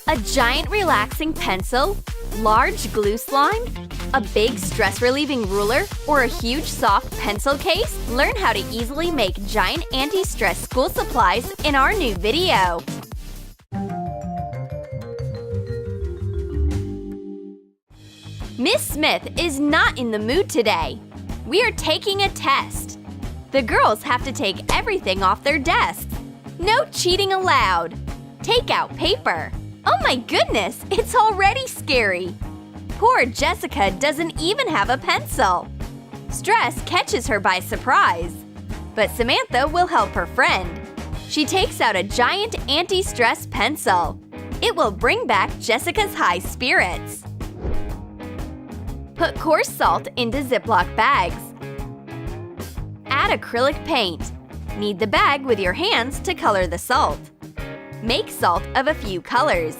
A giant relaxing pencil, large glue slime, a big stress-relieving ruler, or a huge soft pencil case? Learn how to easily make giant anti-stress school supplies in our new video. Miss Smith is not in the mood today. We are taking a test. The girls have to take everything off their desks. No cheating allowed. Take out paper. Oh my goodness, it's already scary. Poor Jessica doesn't even have a pencil. Stress catches her by surprise. But Samantha will help her friend. She takes out a giant anti-stress pencil. It will bring back Jessica's high spirits. Put coarse salt into Ziploc bags. Add acrylic paint. Knead the bag with your hands to color the salt. Make salt of a few colors.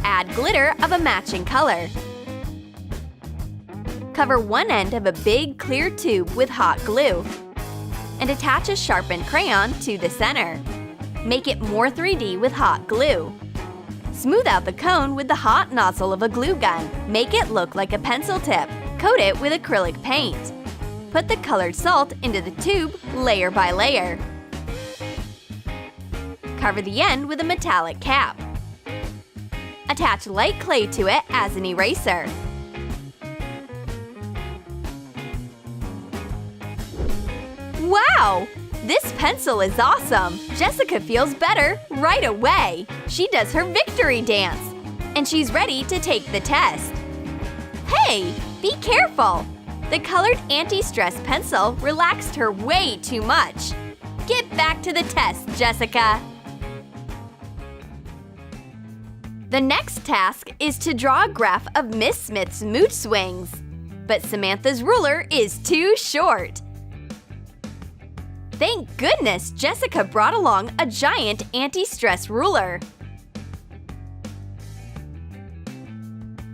Add glitter of a matching color. Cover one end of a big clear tube with hot glue and attach a sharpened crayon to the center. Make it more 3D with hot glue. Smooth out the cone with the hot nozzle of a glue gun. Make it look like a pencil tip. Coat it with acrylic paint. Put the colored salt into the tube layer by layer. Cover the end with a metallic cap. Attach light clay to it as an eraser. Wow! This pencil is awesome! Jessica feels better right away. She does her victory dance. And she's ready to take the test. Hey! Be careful! The colored anti-stress pencil relaxed her way too much. Get back to the test, Jessica! The next task is to draw a graph of Miss Smith's mood swings. But Samantha's ruler is too short. Thank goodness Jessica brought along a giant anti-stress ruler.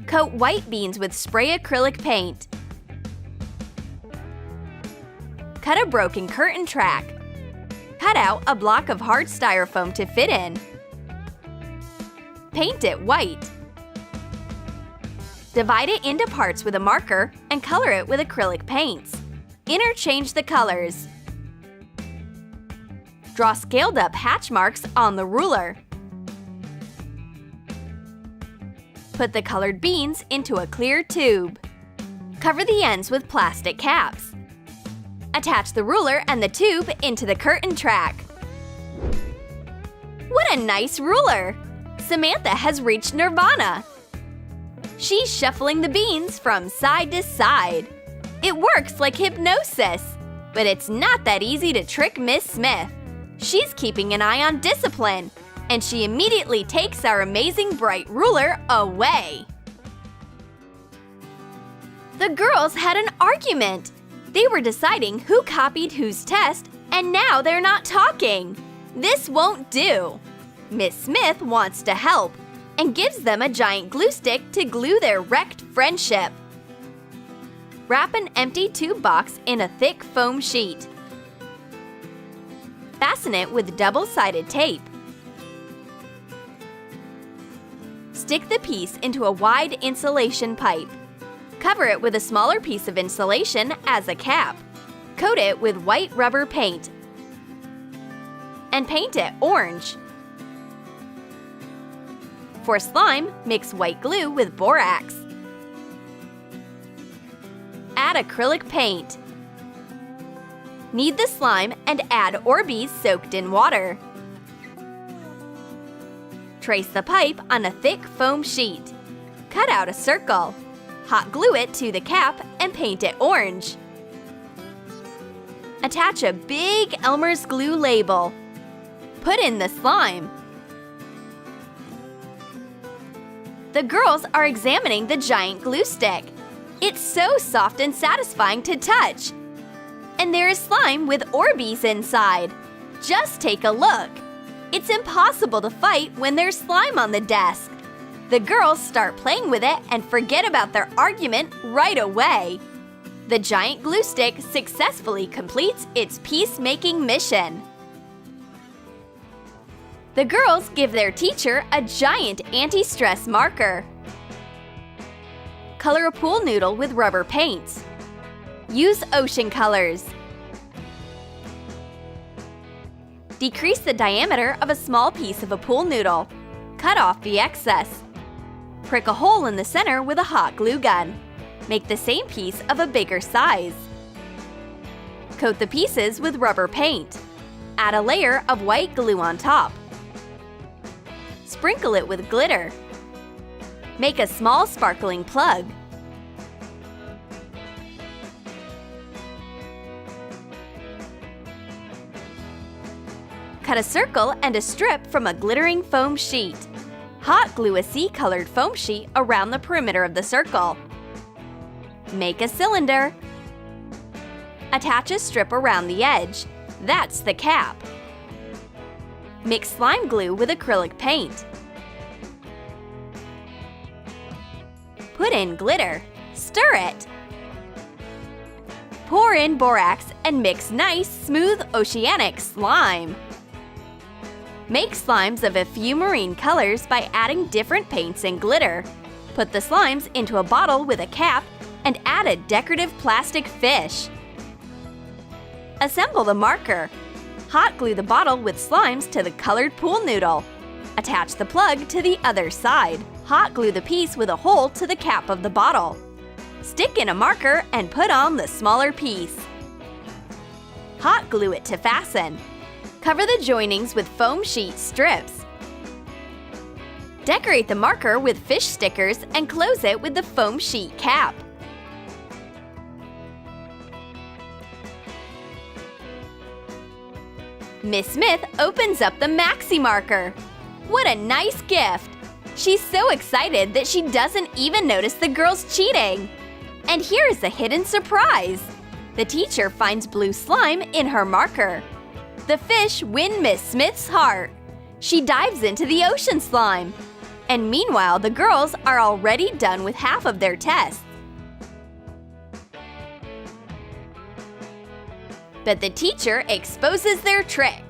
Coat white beans with spray acrylic paint. Cut a broken curtain track. Cut out a block of hard styrofoam to fit in. Paint it white. Divide it into parts with a marker and color it with acrylic paints. Interchange the colors. Draw scaled-up hatch marks on the ruler. Put the colored beans into a clear tube. Cover the ends with plastic caps. Attach the ruler and the tube into the curtain track. What a nice ruler! Samantha has reached nirvana. She's shuffling the beans from side to side. It works like hypnosis. But it's not that easy to trick Miss Smith. She's keeping an eye on discipline, and she immediately takes our amazing bright ruler away. The girls had an argument. They were deciding who copied whose test, and now they're not talking. This won't do. Miss Smith wants to help and gives them a giant glue stick to glue their wrecked friendship. Wrap an empty tube box in a thick foam sheet. Fasten it with double-sided tape. Stick the piece into a wide insulation pipe. Cover it with a smaller piece of insulation as a cap. Coat it with white rubber paint. And paint it orange. For slime, mix white glue with borax. Add acrylic paint. Knead the slime and add Orbeez soaked in water. Trace the pipe on a thick foam sheet. Cut out a circle. Hot glue it to the cap and paint it orange. Attach a big Elmer's glue label. Put in the slime. The girls are examining the giant glue stick. It's so soft and satisfying to touch. And there is slime with Orbeez inside. Just take a look. It's impossible to fight when there's slime on the desk. The girls start playing with it and forget about their argument right away. The giant glue stick successfully completes its peacemaking mission. The girls give their teacher a giant anti-stress marker. Color a pool noodle with rubber paints. Use ocean colors. Decrease the diameter of a small piece of a pool noodle. Cut off the excess. Prick a hole in the center with a hot glue gun. Make the same piece of a bigger size. Coat the pieces with rubber paint. Add a layer of white glue on top. Sprinkle it with glitter. Make a small sparkling plug. Cut a circle and a strip from a glittering foam sheet. Hot glue a sea-colored foam sheet around the perimeter of the circle. Make a cylinder. Attach a strip around the edge. That's the cap. Mix slime glue with acrylic paint. Put in glitter. Stir it. Pour in borax and mix nice, smooth, oceanic slime. Make slimes of a few marine colors by adding different paints and glitter. Put the slimes into a bottle with a cap and add a decorative plastic fish. Assemble the marker. Hot glue the bottle with slimes to the colored pool noodle. Attach the plug to the other side. Hot glue the piece with a hole to the cap of the bottle. Stick in a marker and put on the smaller piece. Hot glue it to fasten. Cover the joinings with foam sheet strips. Decorate the marker with fish stickers and close it with the foam sheet cap. Miss Smith opens up the maxi marker. What a nice gift! She's so excited that she doesn't even notice the girls cheating. And here is a hidden surprise. The teacher finds blue slime in her marker. The fish win Miss Smith's heart. She dives into the ocean slime. And meanwhile, the girls are already done with half of their tests. But the teacher exposes their trick.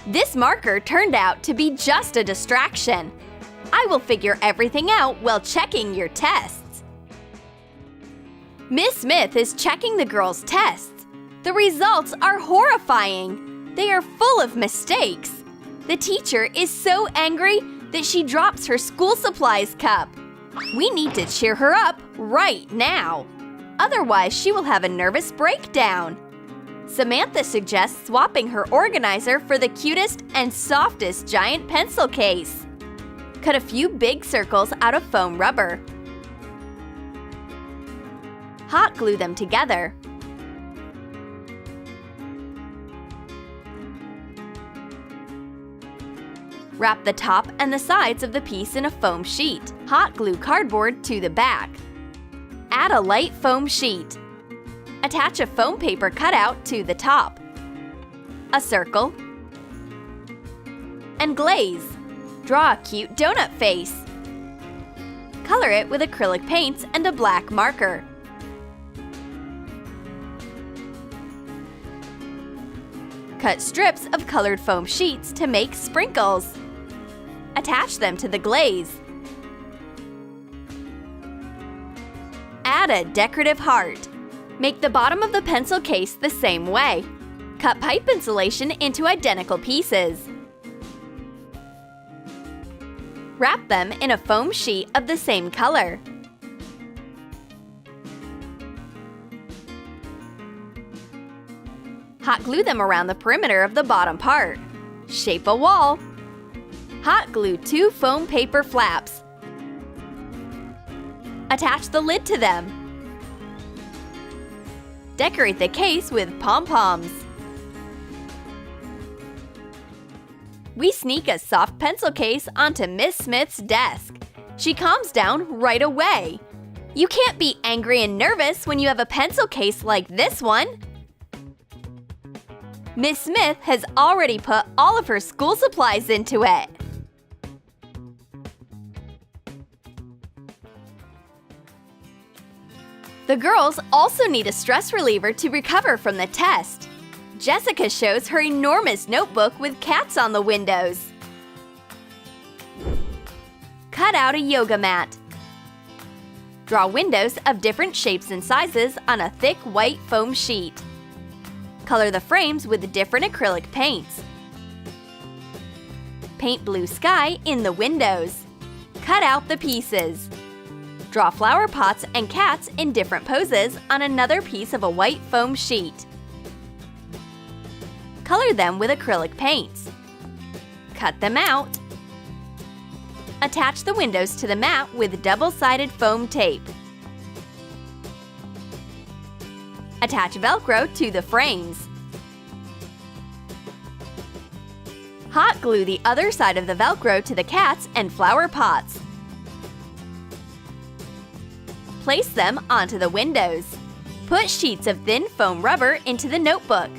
This marker turned out to be just a distraction. I will figure everything out while checking your tests. Miss Smith is checking the girls' tests. The results are horrifying. They are full of mistakes. The teacher is so angry that she drops her school supplies cup. We need to cheer her up right now. Otherwise, she will have a nervous breakdown. Samantha suggests swapping her organizer for the cutest and softest giant pencil case. Cut a few big circles out of foam rubber. Hot glue them together. Wrap the top and the sides of the piece in a foam sheet. Hot glue cardboard to the back. Add a light foam sheet. Attach a foam paper cutout to the top. A circle. And glaze. Draw a cute donut face. Color it with acrylic paints and a black marker. Cut strips of colored foam sheets to make sprinkles. Attach them to the glaze. Add a decorative heart. Make the bottom of the pencil case the same way. Cut pipe insulation into identical pieces. Wrap them in a foam sheet of the same color. Hot glue them around the perimeter of the bottom part. Shape a wall. Hot glue 2 foam paper flaps. Attach the lid to them. Decorate the case with pom-poms. We sneak a soft pencil case onto Miss Smith's desk. She calms down right away. You can't be angry and nervous when you have a pencil case like this one. Miss Smith has already put all of her school supplies into it. The girls also need a stress reliever to recover from the test. Jessica shows her enormous notebook with cats on the windows. Cut out a yoga mat. Draw windows of different shapes and sizes on a thick white foam sheet. Color the frames with different acrylic paints. Paint blue sky in the windows. Cut out the pieces. Draw flower pots and cats in different poses on another piece of a white foam sheet. Color them with acrylic paints. Cut them out. Attach the windows to the mat with double-sided foam tape. Attach Velcro to the frames. Hot glue the other side of the Velcro to the cats and flower pots. Place them onto the windows. Put sheets of thin foam rubber into the notebook.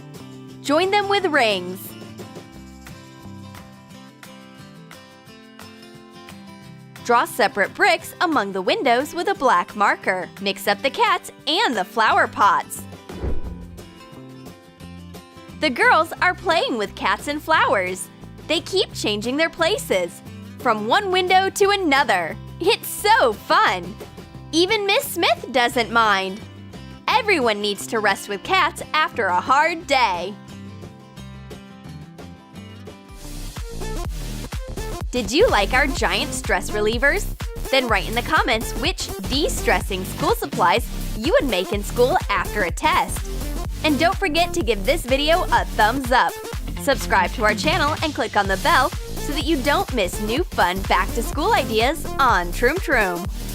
Join them with rings. Draw separate bricks among the windows with a black marker. Mix up the cats and the flower pots. The girls are playing with cats and flowers. They keep changing their places, from one window to another. It's so fun! Even Miss Smith doesn't mind. Everyone needs to rest with cats after a hard day. Did you like our giant stress relievers? Then write in the comments which de-stressing school supplies you would make in school after a test. And don't forget to give this video a thumbs up. Subscribe to our channel and click on the bell so that you don't miss new fun back-to-school ideas on Trom Trom.